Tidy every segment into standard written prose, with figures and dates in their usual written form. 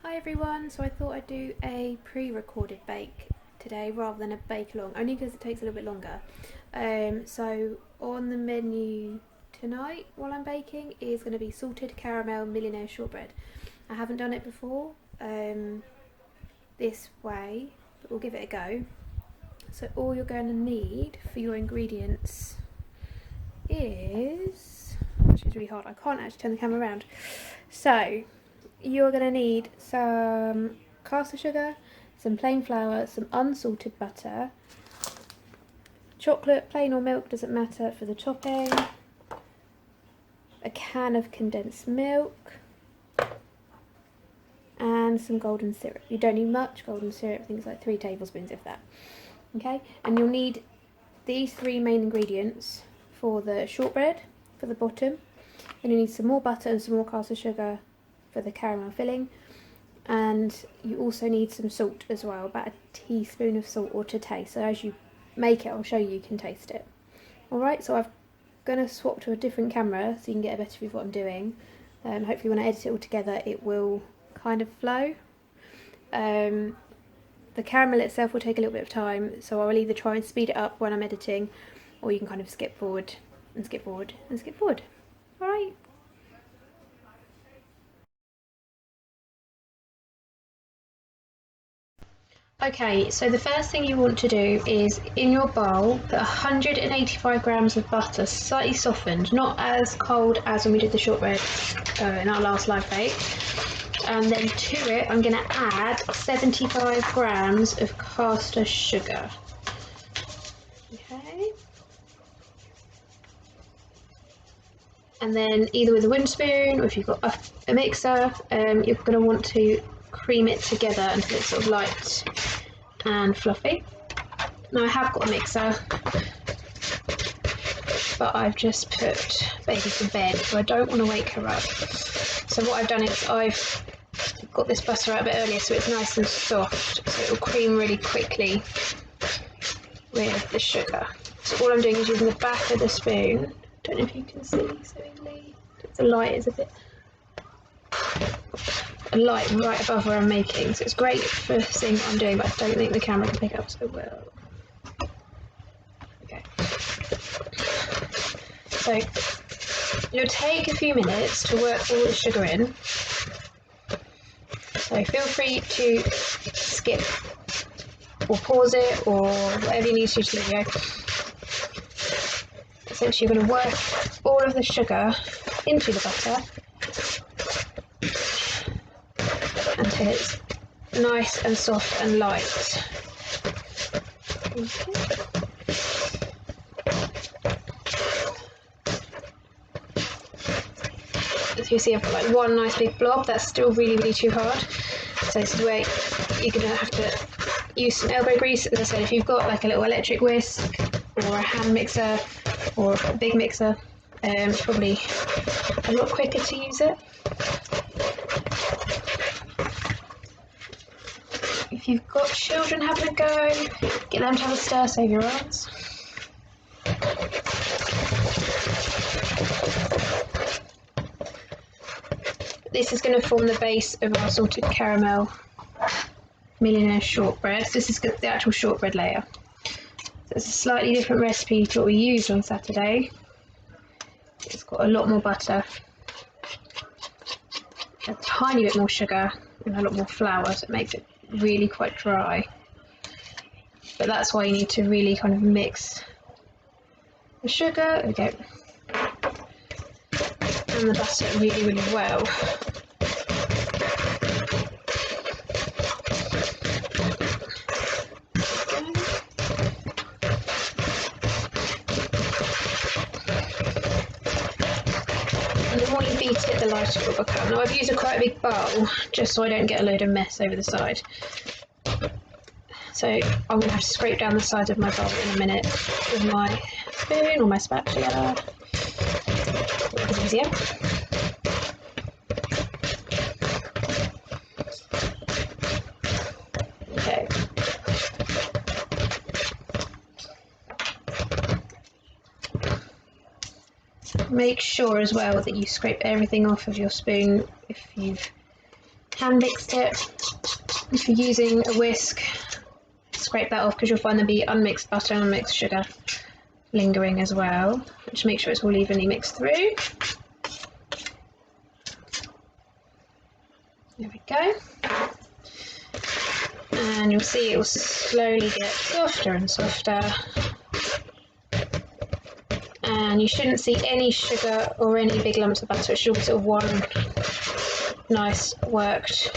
Hi everyone, so I thought I'd do a pre-recorded bake today rather than a bake along, only because it takes a little bit longer. So on the menu tonight while I'm baking is going to be salted caramel Millionaire shortbread. I haven't done it before this way, but we'll give it a go. So all you're going to need for your ingredients is, which is really hard, I can't actually turn the camera around. So you're going to need some caster sugar, some plain flour, some unsalted butter, chocolate, plain or milk, doesn't matter for the topping, a can of condensed milk, and some golden syrup. You don't need much golden syrup, things like 3 tablespoons if that. Okay, and you'll need these 3 main ingredients for the shortbread, for the bottom. Then you need some more butter and some more caster sugar for the caramel filling, and you also need some salt as well, about a teaspoon of salt or to taste. So as you make it, I'll show you can taste it. Alright, so I'm going to swap to a different camera so you can get a better view of what I'm doing. Hopefully when I edit it all together it will kind of flow. The caramel itself will take a little bit of time, so I will either try and speed it up when I'm editing, or you can kind of skip forward and skip forward and skip forward. Alright. Okay, so the first thing you want to do is, in your bowl, put 185 grams of butter, slightly softened, not as cold as when we did the shortbread in our last live bake. And then to it, I'm going to add 75 grams of caster sugar. Okay. And then either with a wooden spoon or if you've got a mixer, you're going to want to cream it together until it's sort of light and fluffy. Now I have got a mixer, but I've just put baby to bed, so I don't want to wake her up. So what I've done is I've got this butter out a bit earlier so it's nice and soft, so it will cream really quickly with the sugar. So all I'm doing is using the back of the spoon. Don't know if you can see so easily. The light is a bit light right above where I'm making, so it's great for seeing what I'm doing, but I don't think the camera can pick it up so well. Okay. So it'll take a few minutes to work all the sugar in. So feel free to skip or pause it or whatever you need to do to the video. Essentially you're going to work all of the sugar into the butter until it's nice and soft and light. Okay. As you see, I've got like one nice big blob. That's still really too hard. So this is where you're going to have to use some elbow grease. As I said, if you've got like a little electric whisk or a hand mixer or a big mixer, it's probably a lot quicker to use it. If you've got children having a go, get them to have a stir, save your arms. This is going to form the base of our salted caramel Millionaire shortbread. So this is the actual shortbread layer. So it's a slightly different recipe to what we used on Saturday. It's got a lot more butter, a tiny bit more sugar, and a lot more flour, so it makes it really quite dry. But that's why you need to really kind of mix the sugar, there we go, and the butter really well. And the more you beat it, the lighter it will become. Now I've used quite a big bowl just so I don't get a load of mess over the side. So I'm going to have to scrape down the sides of my bowl in a minute with my spoon or my spatula. It's easier. Okay. Make sure as well that you scrape everything off of your spoon if you've hand mixed it. If you're using a whisk, scrape that off because you'll find there'll be unmixed butter and unmixed sugar lingering as well. Just make sure it's all evenly mixed through. There we go. And you'll see it will slowly get softer and softer. And you shouldn't see any sugar or any big lumps of butter. It should be sort of one nice worked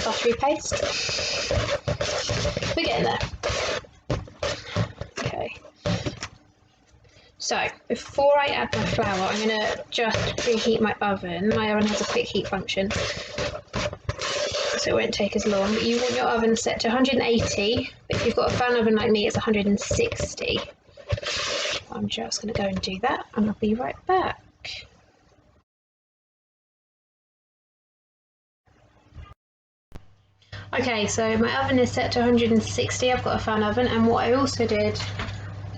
buttery paste. We're getting there. Okay. So before I add my flour, I'm going to just preheat my oven. My oven has a quick heat function, so it won't take as long. But you want your oven set to 180, but if you've got a fan oven like me, it's 160. I'm just going to go and do that, and I'll be right back. Okay, so my oven is set to 160. I've got a fan oven, and what I also did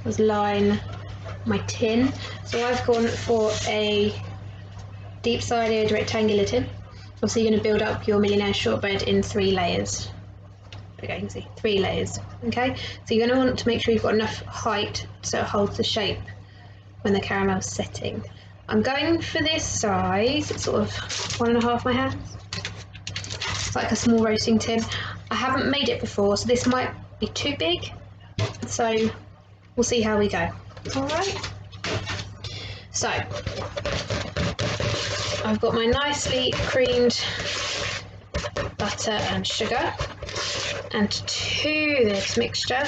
was line my tin. So I've gone for a deep-sided rectangular tin. Obviously you're going to build up your Millionaire shortbread in 3 layers. Okay, you can see 3 layers. Okay, so you're going to want to make sure you've got enough height so it holds the shape when the caramel's setting. I'm going for this size. It's sort of 1.5 my hands. It's like a small roasting tin. I haven't made it before, so this might be too big. So we'll see how we go. Alright. So I've got my nicely creamed butter and sugar, and to this mixture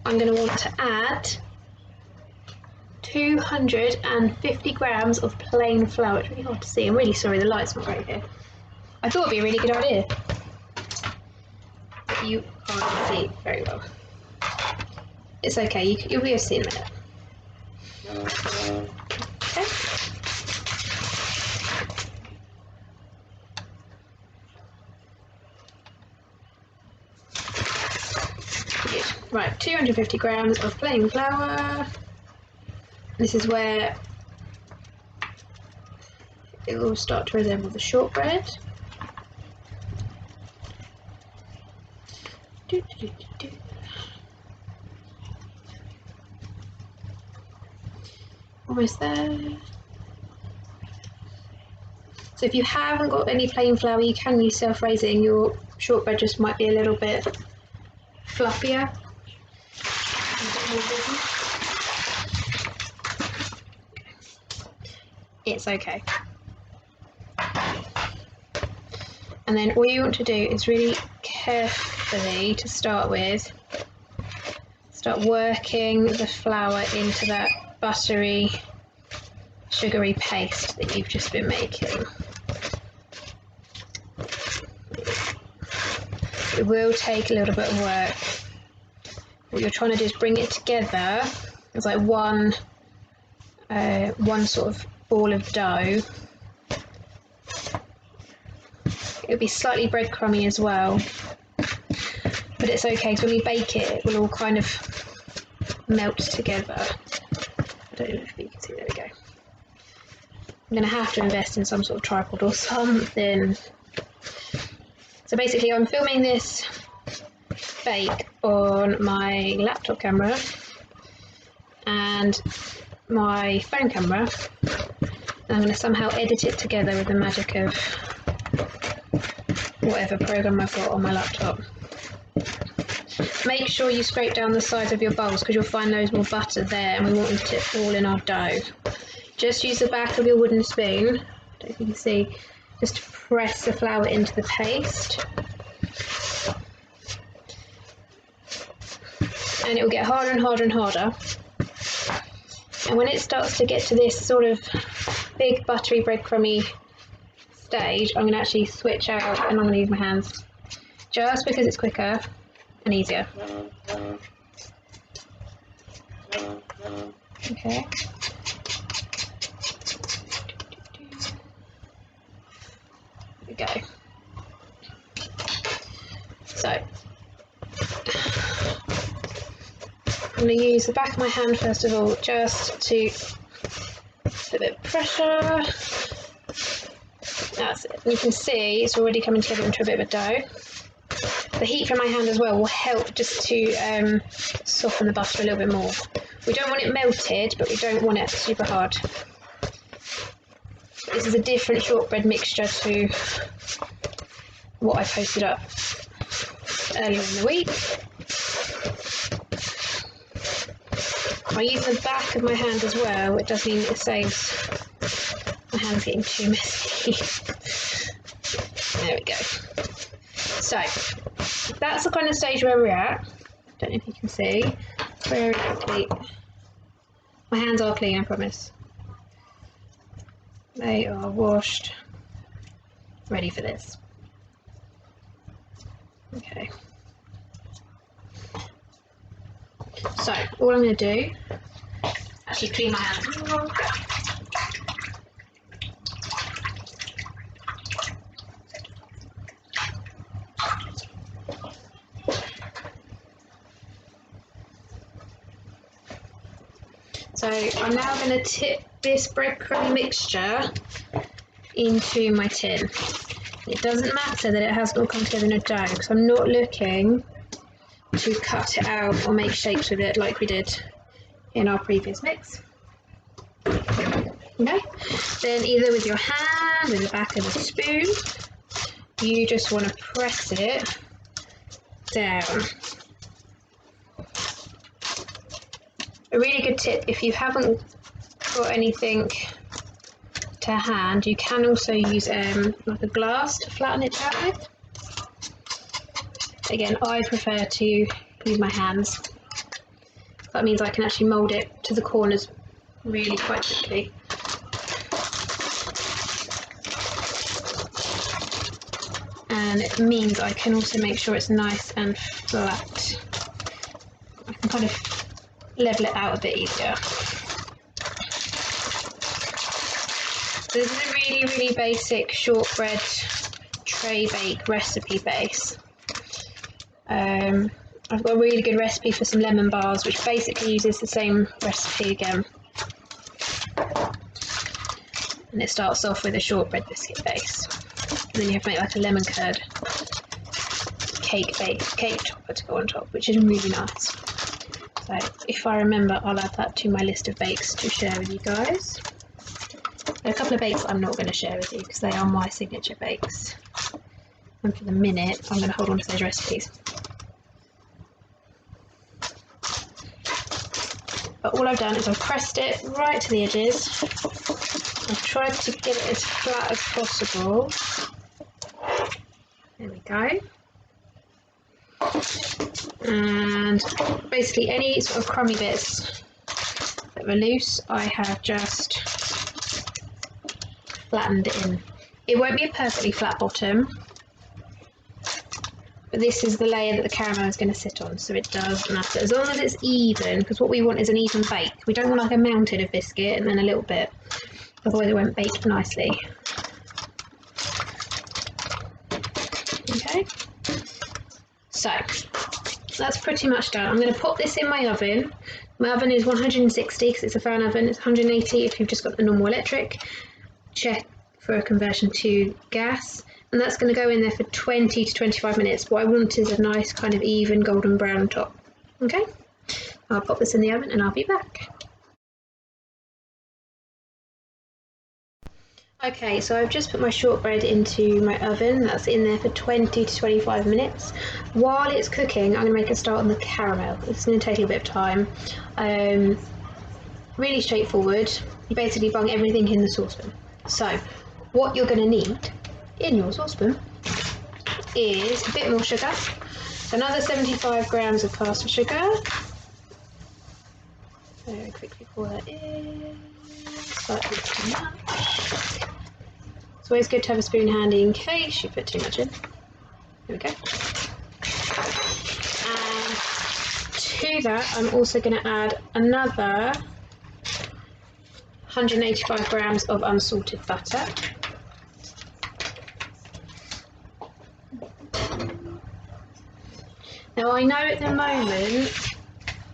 I'm going to want to add 250 grams of plain flour. It's really hard to see. I'm really sorry, the light's not right here. I thought it'd be a really good idea, but you can't see very well. It's okay, you'll be able to see in a minute. Okay. Good. Right, 250 grams of plain flour. This is where it will start to resemble the shortbread. Almost there. So if you haven't got any plain flour, you can use self-raising. Your shortbread just might be a little bit fluffier. It's okay. And then all you want to do is really carefully, to start with, start working the flour into that buttery, sugary paste that you've just been making. It will take a little bit of work. What you're trying to do is bring it together. It's like one sort of ball of dough. It'll be slightly breadcrumby as well, but it's okay, so when we bake it, it will all kind of melt together. I don't know if you can see, there we go. I'm going to have to invest in some sort of tripod or something. So basically I'm filming this bake on my laptop camera and my phone camera, and I'm going to somehow edit it together with the magic of whatever program I've got on my laptop. Make sure you scrape down the sides of your bowls because you'll find loads more butter there, and we want it all in our dough. Just use the back of your wooden spoon, I don't know if you can see, just to press the flour into the paste. And it will get harder and harder and harder. And when it starts to get to this sort of big buttery breadcrumby stage, I'm going to actually switch out and I'm going to use my hands just because it's quicker and easier. Okay. There we go. So I'm going to use the back of my hand first of all just to put a bit of pressure. That's it. You can see it's already coming together into a bit of a dough. The heat from my hand as well will help just to soften the butter a little bit more. We don't want it melted, but we don't want it super hard. This is a different shortbread mixture to what I posted up earlier in the week. I use the back of my hand as well. It does mean it saves my hands getting too messy. There we go. So that's the kind of stage where we're at. Don't know if you can see. Very quickly. My hands are clean, I promise. They are washed, ready for this. Okay. So all I'm going to do, actually clean my hands. So I'm now going to tip this breadcrumb mixture into my tin. It doesn't matter that it hasn't all come together in a dough, because I'm not looking to cut it out or make shapes with it like we did in our previous mix. Okay, then either with your hand or the back of a spoon, you just want to press it down. A really good tip, if you haven't got anything to hand, you can also use like a glass to flatten it out with. Again, I prefer to use my hands. That means I can actually mould it to the corners really quite quickly. And it means I can also make sure it's nice and flat. I can kind of level it out a bit easier. So this is a really, really basic shortbread tray bake recipe base. I've got a really good recipe for some lemon bars, which basically uses the same recipe again. And it starts off with a shortbread biscuit base. And then you have to make like a lemon curd cake topper to go on top, which is really nice. So if I remember, I'll add that to my list of bakes to share with you guys. There are a couple of bakes I'm not going to share with you because they are my signature bakes. And for the minute, I'm going to hold on to those recipes. But all I've done is I've pressed it right to the edges. I've tried to get it as flat as possible. There we go. And basically any sort of crummy bits that were loose, I have just flattened it in. It won't be a perfectly flat bottom, but this is the layer that the caramel is going to sit on, so it does matter. As long as it's even, because what we want is an even bake. We don't want like a mountain of biscuit and then a little bit, otherwise it won't bake nicely. Okay, so that's pretty much done. I'm going to pop this in my oven. My oven is 160 because it's a fan oven. It's 180 if you've just got the normal electric. Check for a conversion to gas. And that's going to go in there for 20 to 25 minutes. What I want is a nice kind of even golden brown top. Okay, I'll pop this in the oven and I'll be back. Okay, so I've just put my shortbread into my oven. That's in there for 20 to 25 minutes. While it's cooking, I'm going to make a start on the caramel. It's going to take a little bit of time. Really straightforward. You basically bung everything in the saucepan. So what you're going to need in your saucepan is a bit more sugar. So another 75 grams of caster sugar. Very quickly pour that in. Slightly too much. It's always good to have a spoon handy in case you put too much in. There we go. And to that, I'm also going to add another 185 grams of unsalted butter. Now I know at the moment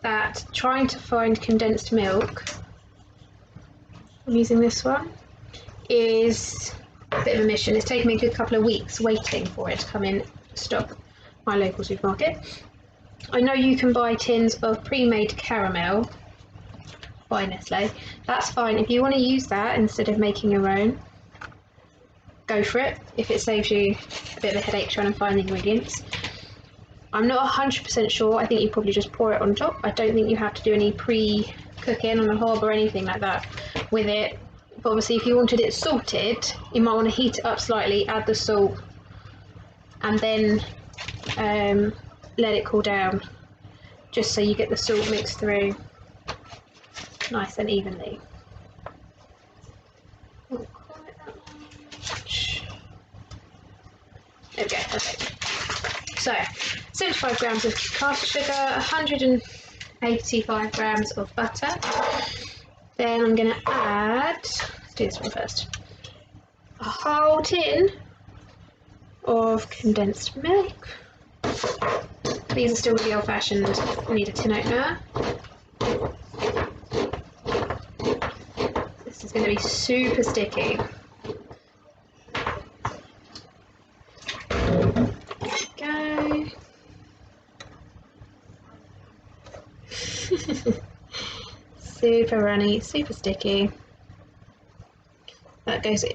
that trying to find condensed milk, I'm using this one, is a bit of a mission. It's taken me a good couple of weeks waiting for it to come in stock my local supermarket. I know you can buy tins of pre-made caramel by Nestle. That's fine. If you want to use that instead of making your own, go for it, if it saves you a bit of a headache trying to find the ingredients. I'm not 100% sure. I think you probably just pour it on top. I don't think you have to do any pre-cooking on the hob or anything like that with it. But obviously if you wanted it salted, you might want to heat it up slightly, add the salt, and then let it cool down, just so you get the salt mixed through nice and evenly. Not quite that much. There we go, perfect. So, 75 grams of caster sugar, 185 grams of butter. Then I'm going to add, let's do this one first, a whole tin of condensed milk. These are still really old fashioned, I need a tin opener. This is going to be super sticky. There we go. Super runny, super sticky. That goes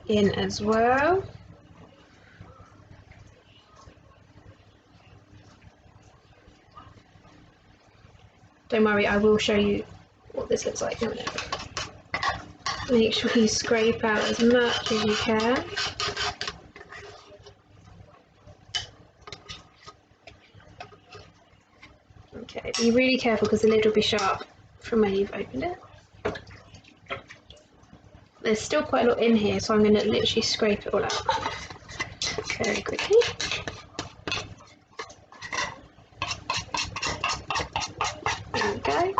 in as well. Don't worry, I will show you what this looks like in a minute. Make sure you scrape out as much as you can. Okay, be really careful because the lid will be sharp from where you've opened it. There's still quite a lot in here, so I'm going to literally scrape it all out very quickly. There we go.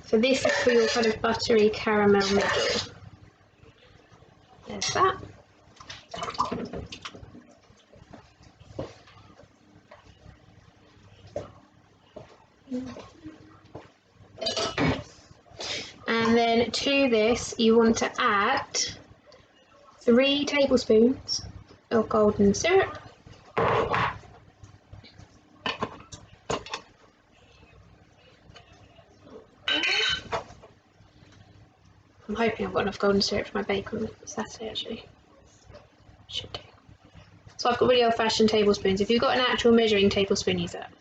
So this is for your kind of buttery caramel middle. There's that. And then to this you want to add 3 tablespoons of golden syrup. I'm hoping I've got enough golden syrup for my bake on Saturday actually. Should do. So I've got really old fashioned tablespoons. If you've got an actual measuring tablespoon, use that.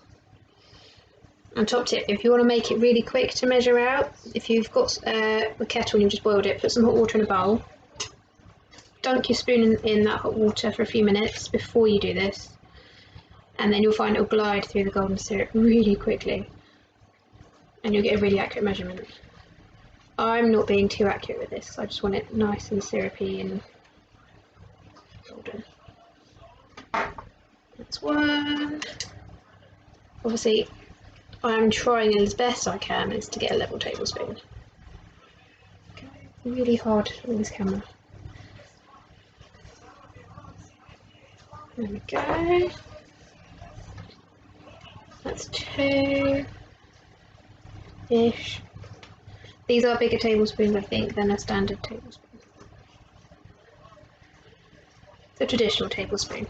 And top tip, if you want to make it really quick to measure out, if you've got a kettle and you've just boiled it, put some hot water in a bowl, dunk your spoon in that hot water for a few minutes before you do this, and then you'll find it'll glide through the golden syrup really quickly and you'll get a really accurate measurement. I'm not being too accurate with this, I just want it nice and syrupy and golden. That's one. Obviously I'm trying as best I can is to get a level tablespoon. Okay. Really hard with this camera. There we go. That's 2-ish. These are bigger tablespoons, I think, than a standard tablespoon. It's a traditional tablespoon.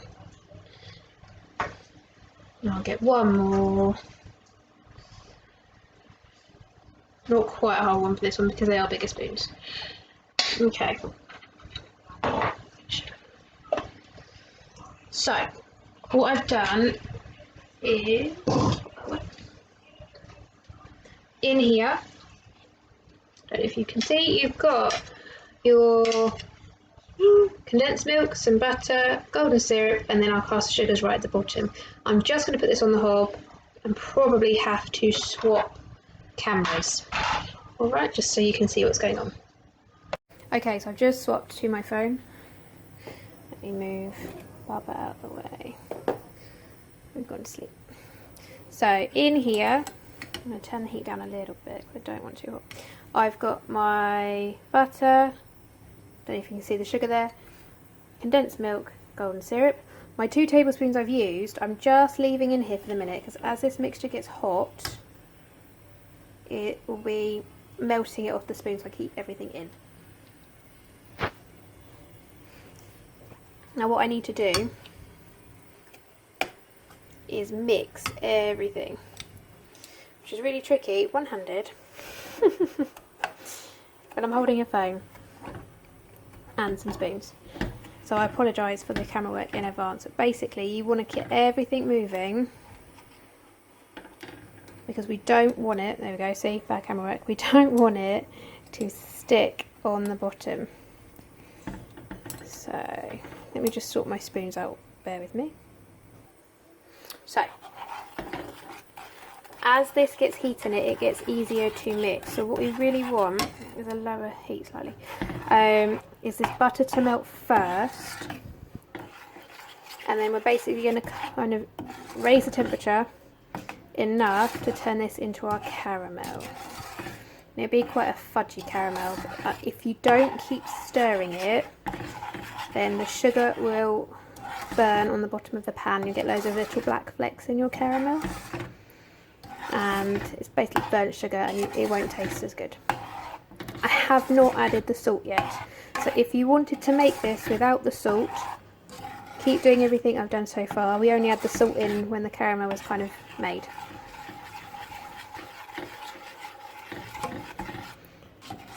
And I'll get one more. Not quite a whole one for this one because they are bigger spoons. Okay. So, what I've done is, in here, I don't know if you can see, you've got your condensed milk, some butter, golden syrup, and then our caster sugars right at the bottom. I'm just going to put this on the hob and probably have to swap cameras. Alright, just so you can see what's going on. Okay, so I've just swapped to my phone. Let me move Baba out of the way. We've gone to sleep. So in here, I'm going to turn the heat down a little bit because I don't want too hot. I've got my butter, don't know if you can see the sugar there, condensed milk, golden syrup. My 2 tablespoons I've used, I'm just leaving in here for the minute because as this mixture gets hot, it will be melting it off the spoon so I keep everything in. Now what I need to do is mix everything, which is really tricky one-handed. But I'm holding a phone and some spoons, so I apologise for the camera work in advance. But basically you want to get everything moving, because we don't want it, there we go, see, bad camera work, we don't want it to stick on the bottom. So let me just sort my spoons out, bear with me. So as this gets heat in it, it gets easier to mix. So what we really want is a lower heat slightly, is this butter to melt first, and then we're basically going to kind of raise the temperature enough to turn this into our caramel. It'll be quite a fudgy caramel, but if you don't keep stirring it, then the sugar will burn on the bottom of the pan. You'll get loads of little black flecks in your caramel, and it's basically burnt sugar, and it won't taste as good. I have not added the salt yet, so if you wanted to make this without the salt, keep doing everything I've done so far. We only add the salt in when the caramel was kind of made.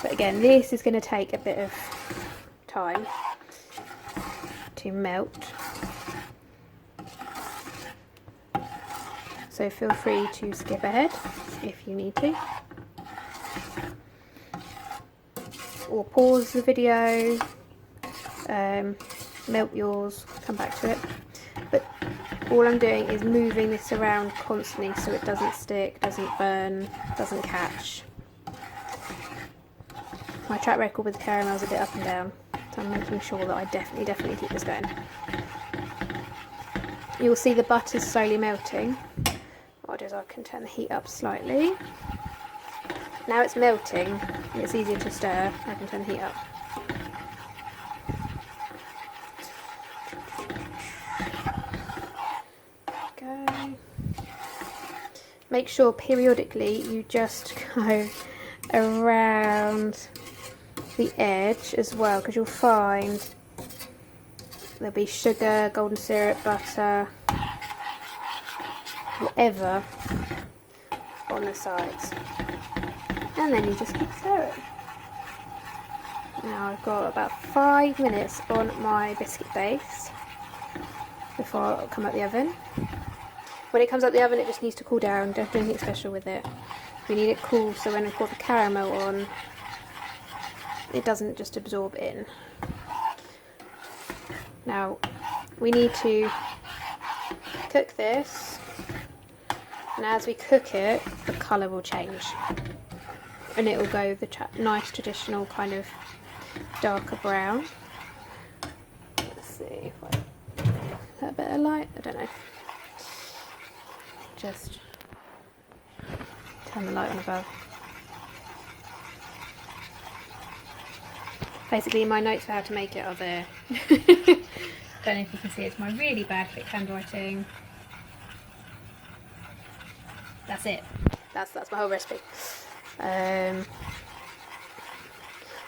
But again, this is going to take a bit of time to melt, so feel free to skip ahead if you need to, or pause the video, melt yours, come back to it. But all I'm doing is moving this around constantly so it doesn't stick, doesn't burn, doesn't catch. My track record with caramel is a bit up and down, so I'm making sure that I definitely keep this going. You'll see the butter's slowly melting. What I'll do is I can turn the heat up slightly. Now it's melting, and it's easier to stir. I can turn the heat up. There we go. Make sure periodically you just go around the edge as well, because you'll find there'll be sugar, golden syrup, butter, whatever on the sides, and then you just keep stirring. Now I've got about 5 minutes on my biscuit base before I'll come out the oven. When it comes out the oven, it just needs to cool down. Don't do anything special with it. We need it cool so when we pour the caramel on, it doesn't just absorb in. Now we need to cook this, and as we cook it, the colour will change, and it will go the nice traditional kind of darker brown. Let's see if I put a bit of light, I don't know. Just turn the light on above. Basically my notes for how to make it are there. Don't know if you can see, it's my really bad quick handwriting. That's it. That's my whole recipe. I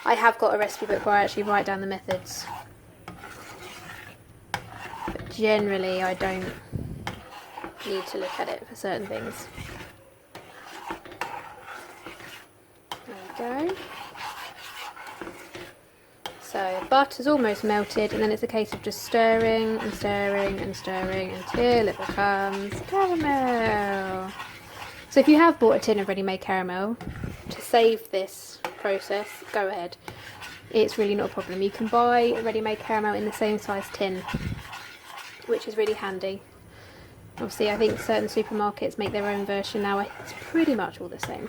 have got a recipe book where I actually write down the methods, but generally I don't need to look at it for certain things. There we go. So butter's almost melted, and then it's a case of just stirring and stirring and stirring until it becomes caramel. So if you have bought a tin of ready-made caramel, to save this process, go ahead. It's really not a problem. You can buy ready-made caramel in the same size tin, which is really handy. Obviously I think certain supermarkets make their own version now. It's pretty much all the same.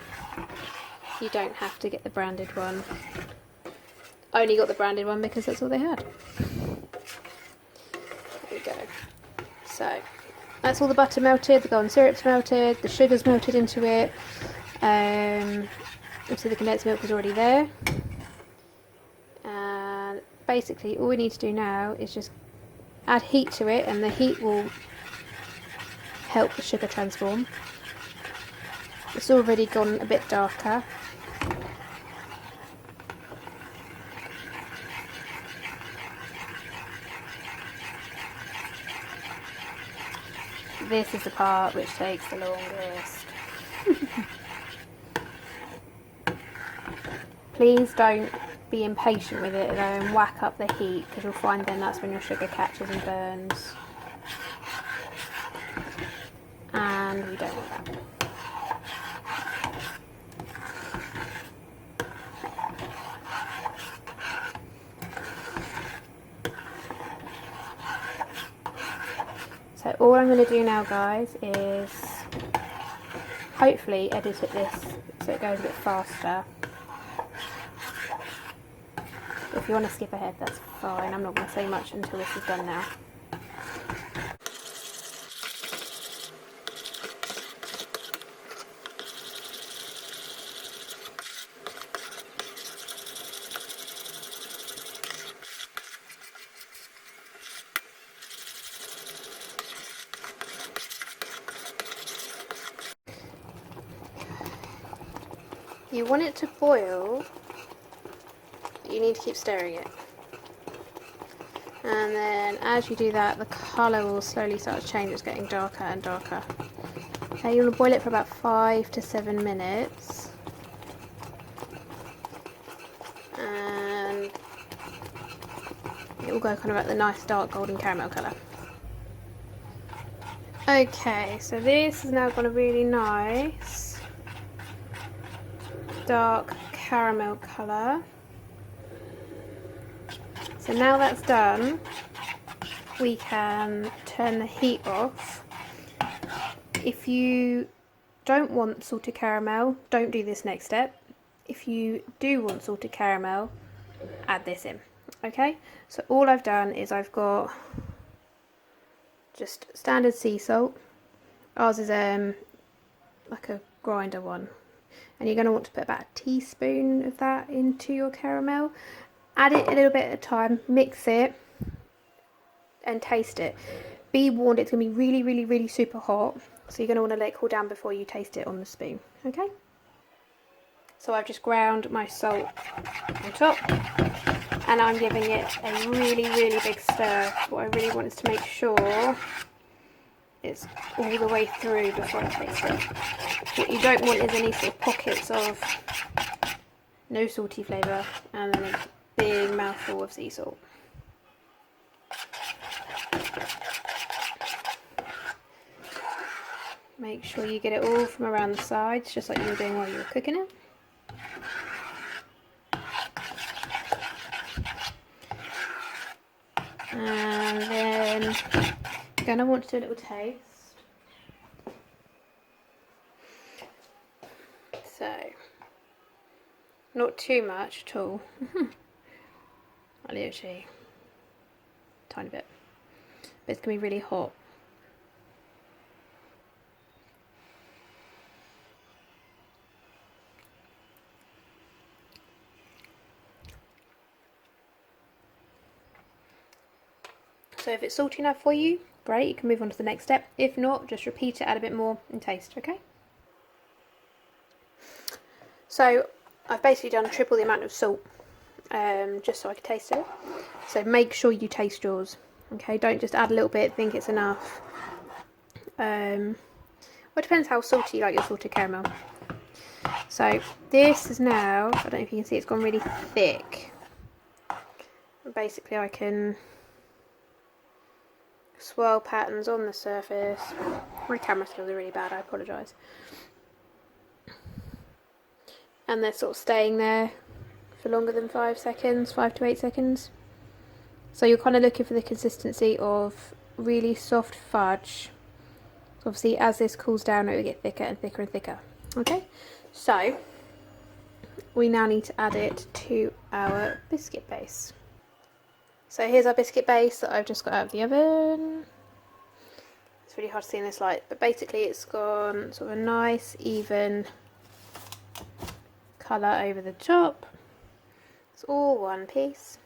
You don't have to get the branded one. I only got the branded one because that's all they had. There we go. So that's all the butter melted, the golden syrup's melted, the sugar's melted into it. Obviously the condensed milk is already there. And basically all we need to do now is just add heat to it, and the heat will help the sugar transform. It's already gone a bit darker. this is the part which takes the longest. Please don't be impatient with it though and whack up the heat, because you'll find then that's when your sugar catches and burns. And we don't want that. So all I'm going to do now, guys, is hopefully edit this so it goes a bit faster. If you want to skip ahead, that's fine. I'm not going to say much until this is done now. You want it to boil, but you need to keep stirring it. And then as you do that, the colour will slowly start to change. It's getting darker and darker. Okay, you want to boil it for about 5 to 7 minutes. And it will go kind of like the nice dark golden caramel colour. Okay, so this has now got a really nice dark caramel colour. So now that's done, we can turn the heat off. If you don't want salted caramel, don't do this next step. If you do want salted caramel, add this in. Okay, so all I've done is I've got just standard sea salt. Ours is like a grinder one. And you're going to want to put about a teaspoon of that into your caramel. Add it a little bit at a time, mix it and taste it. Be warned, it's going to be really, really, really super hot. So you're going to want to let it cool down before you taste it on the spoon. Okay? So I've just ground my salt on top. And I'm giving it a really, really big stir. What I really want is to make sure it's all the way through before I taste it. What you don't want is any sort of pockets of no salty flavour and then a big mouthful of sea salt. Make sure you get it all from around the sides, just like you were doing while you were cooking it. And then you're going to want to do a little taste. So, not too much at all. Literally, tiny bit. But it's going to be really hot. So if it's salty enough for you, great, you can move on to the next step. If not, just repeat it, add a bit more and taste, okay? So I've basically done triple the amount of salt, just so I can taste it. So make sure you taste yours, okay? Don't just add a little bit, think it's enough. Well, it depends how salty you like your salted caramel. So this is now, I don't know if you can see, it's gone really thick. Basically I can swirl patterns on the surface. My camera skills are really bad, I apologise. And they're sort of staying there for longer than 5 seconds, 5 to 8 seconds. So you're kind of looking for the consistency of really soft fudge. Obviously as this cools down it will get thicker and thicker and thicker. Okay, so we now need to add it to our biscuit base. So here's our biscuit base that I've just got out of the oven. It's really hard to see in this light, but basically it's gone sort of a nice even colour over the top. It's all one piece.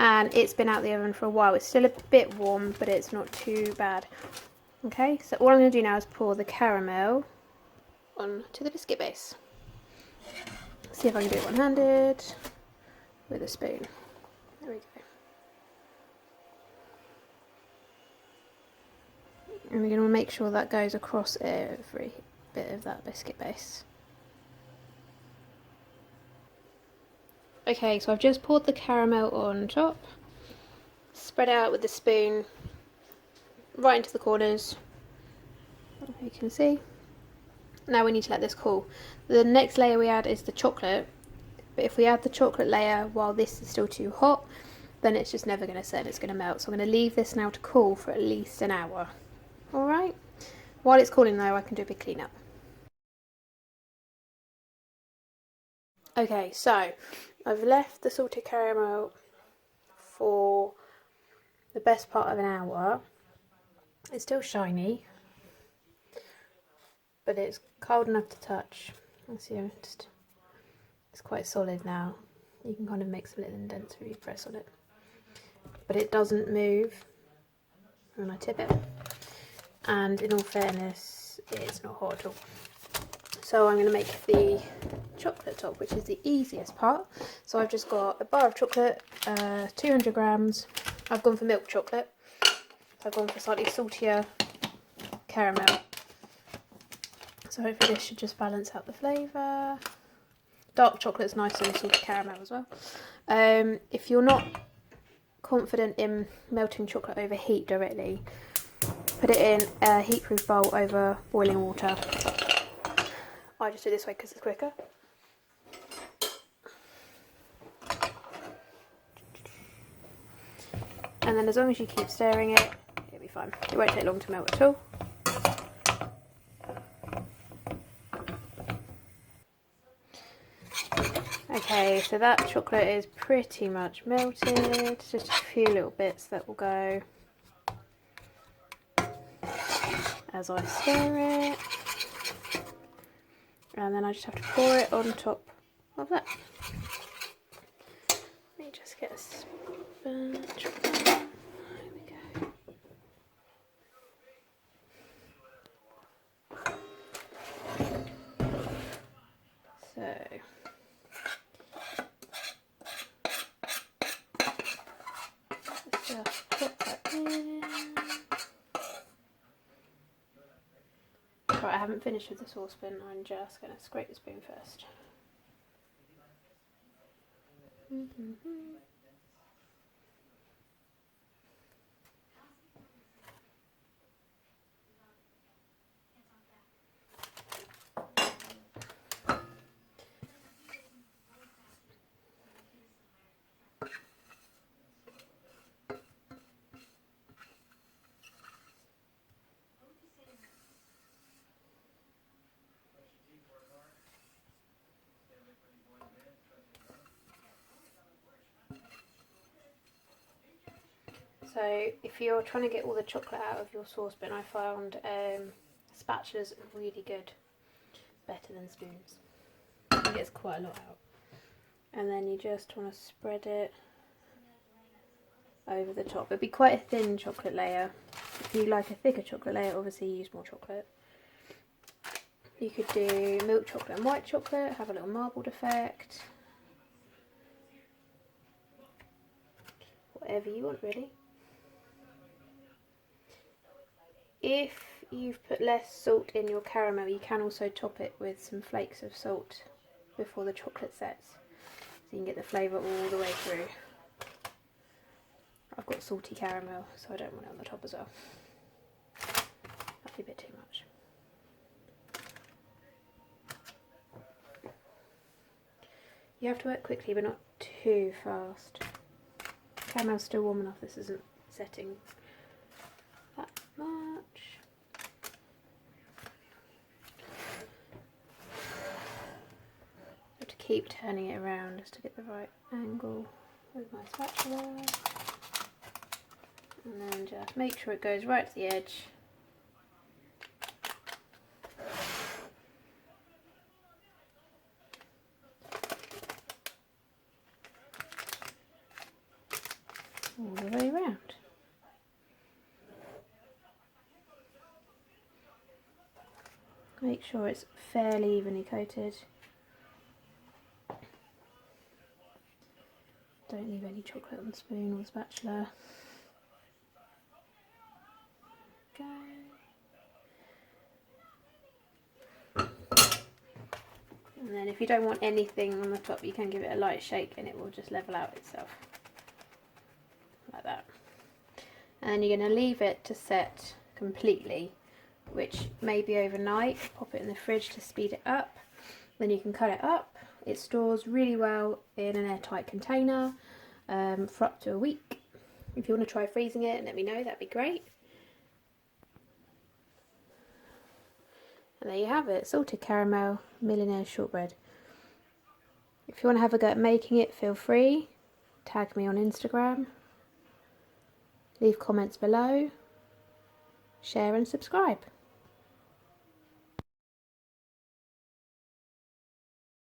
And it's been out of the oven for a while. It's still a bit warm, but it's not too bad. Okay, so all I'm going to do now is pour the caramel onto the biscuit base. See if I can do it one-handed with a spoon. There we go. And we're going to make sure that goes across every bit of that biscuit base. Okay, so I've just poured the caramel on top, spread out with the spoon right into the corners, you can see. Now we need to let this cool. The next layer we add is the chocolate, but if we add the chocolate layer while this is still too hot, then it's just never going to set, it's going to melt. So I'm going to leave this now to cool for at least an hour. Alright, while it's cooling though, I can do a big clean up. Okay, so I've left the salted caramel for the best part of an hour. It's still shiny, but it's cold enough to touch. See, it's quite solid now. You can kind of make some little indents when you press on it, but it doesn't move when I tip it. And in all fairness, it's not hot at all. So I'm going to make the chocolate top, which is the easiest part. So I've just got a bar of chocolate, 200 grams. I've gone for milk chocolate. So I've gone for slightly saltier caramel. So hopefully this should just balance out the flavour. Dark chocolate's nice and salted caramel as well. If you're not confident in melting chocolate over heat directly, put it in a heat-proof bowl over boiling water. I just do it this way because it's quicker. And then as long as you keep stirring it, it'll be fine. It won't take long to melt at all. Okay, so that chocolate is pretty much melted. Just a few little bits that will go as I stir it. And then I just have to pour it on top of that. Let me just get a sponge. There we go. So let's just put that in. Right, I haven't finished with the saucepan, I'm just going to scrape the spoon first. So if you're trying to get all the chocolate out of your saucepan, I found spatulas are really good, better than spoons. It gets quite a lot out. And then you just want to spread it over the top. It'd be quite a thin chocolate layer. If you like a thicker chocolate layer, obviously use more chocolate. You could do milk chocolate and white chocolate, have a little marbled effect. Whatever you want, really. If you've put less salt in your caramel, you can also top it with some flakes of salt before the chocolate sets, so you can get the flavour all the way through. I've got salty caramel, so I don't want it on the top as well. That'd be a bit too much. You have to work quickly, but not too fast. Caramel's still warm enough, this isn't setting that much. Have to keep turning it around just to get the right angle with my spatula. And then just make sure it goes right to the edge. All the way around. Make sure it's fairly evenly coated. Don't leave any chocolate on the spoon or the spatula. Go. And then if you don't want anything on the top, you can give it a light shake and it will just level out itself. Like that. And then you're going to leave it to set completely, which may be overnight. Pop it in the fridge to speed it up. Then you can cut it up. It stores really well in an airtight container for up to a week. If you want to try freezing it, let me know, that'd be great. And there you have it, salted caramel Millionaire shortbread. If you want to have a go at making it, feel free. Tag me on Instagram. Leave comments below. Share and subscribe.